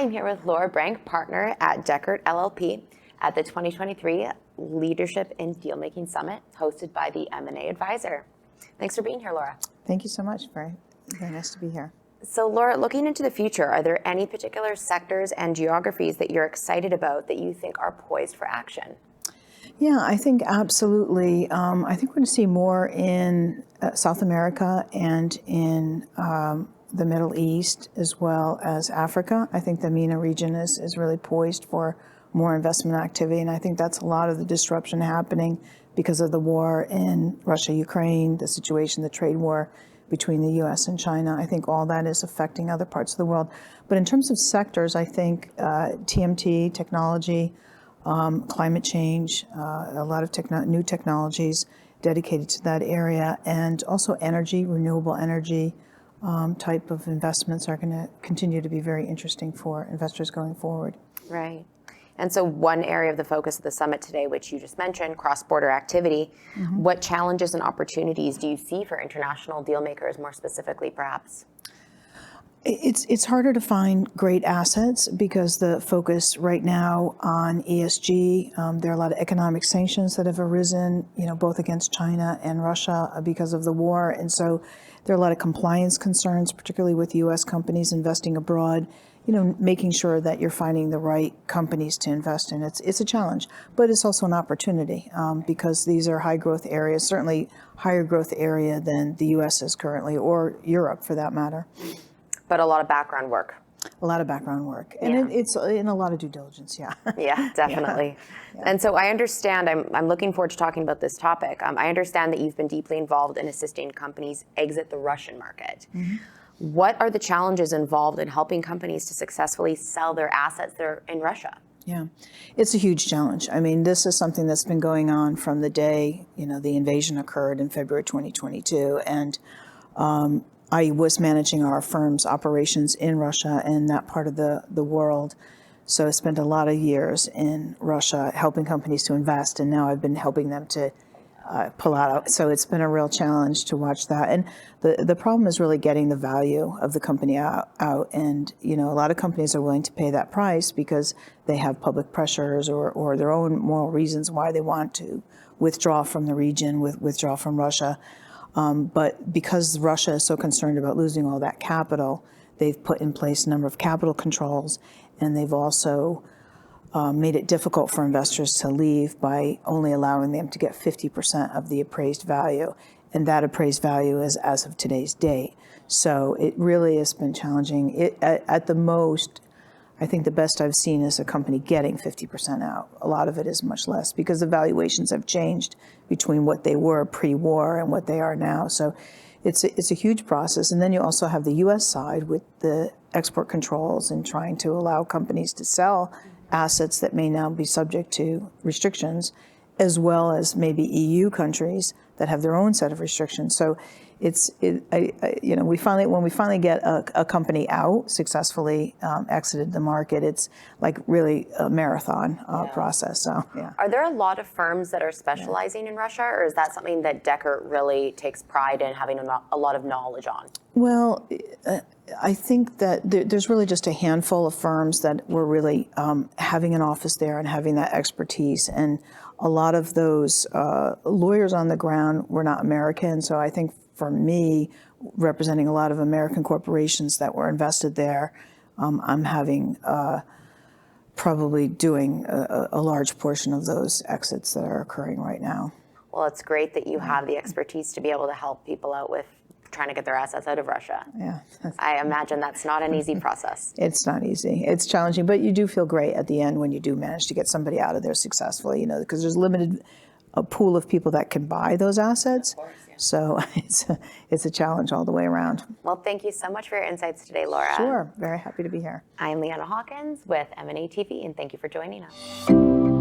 I'm here with Laura Brank, partner at Dechert, LLP, at the 2023 Leadership in Dealmaking Summit, hosted by the M&A Advisor. Thanks for being here, Laura. Thank you so much. Very nice to be here. So, Laura, looking into the future, are there any particular sectors and geographies that you're excited about that you think are poised for action? Yeah, I think absolutely. I think we're going to see more in South America and in the Middle East as well as Africa. I think the MENA region is really poised for more investment activity, and I think that's a lot of the disruption happening because of the war in Russia, Ukraine, the situation, the trade war between the U.S. and China. I think all that is affecting other parts of the world. But in terms of sectors, I think TMT, technology, climate change, a lot of new technologies dedicated to that area, and also energy, renewable energy type of investments are going to continue to be very interesting for investors going forward. Right. And so one area of the focus of the summit today, which you just mentioned, cross-border activity, what challenges and opportunities do you see for international deal makers, more specifically, perhaps? It's harder to find great assets because the focus right now on ESG, there are a lot of economic sanctions that have arisen, both against China and Russia because of the war. And so there are a lot of compliance concerns, particularly with U.S. companies investing abroad, making sure that you're finding the right companies to invest in. It's a challenge, but it's also an opportunity because these are high growth areas, certainly higher growth area than the U.S. is currently, or Europe for that matter. But a lot of background work. A lot of background work. And it's in a lot of due diligence, yeah. Yeah, definitely. Yeah. And so I understand, I'm looking forward to talking about this topic. I understand that you've been deeply involved in assisting companies exit the Russian market. What are the challenges involved in helping companies to successfully sell their assets that are in Russia? Yeah, it's a huge challenge. I mean, this is something that's been going on from the day, the invasion occurred in February 2022. And I was managing our firm's operations in Russia and that part of the world. So I spent a lot of years in Russia helping companies to invest, and now I've been helping them to pull out. So it's been a real challenge to watch that. And the problem is really getting the value of the company out. And, a lot of companies are willing to pay that price because they have public pressures or their own moral reasons why they want to withdraw from the region, withdraw from Russia. But because Russia is so concerned about losing all that capital, they've put in place a number of capital controls, and they've also made it difficult for investors to leave by only allowing them to get 50% of the appraised value. And that appraised value is as of today's date. So it really has been challenging. At the most, I think the best I've seen is a company getting 50% out. A lot of it is much less because the valuations have changed between what they were pre-war and what they are now. So it's a huge process. And then you also have the U.S. side with the export controls and trying to allow companies to sell assets that may now be subject to restrictions, as well as maybe EU countries that have their own set of restrictions. So when we finally get a company out successfully exited the market, it's like really a marathon process. So yeah. Are there a lot of firms that are specializing in Russia, or is that something that Dechert really takes pride in having a lot of knowledge on? Well, I think that there's really just a handful of firms that were really having an office there and having that expertise. And a lot of those lawyers on the ground were not American. So I think for me, representing a lot of American corporations that were invested there, I'm having probably doing a large portion of those exits that are occurring right now. Well, it's great that you have the expertise to be able to help people out with trying to get their assets out of Russia. Yeah. I imagine that's not an easy process. It's not easy. It's challenging, but you do feel great at the end when you do manage to get somebody out of there successfully, because there's a pool of people that can buy those assets. Of course, yeah. So it's a challenge all the way around. Well, thank you so much for your insights today, Laura. Sure. Very happy to be here. I'm Leanna Hawkins with M&A TV, and thank you for joining us.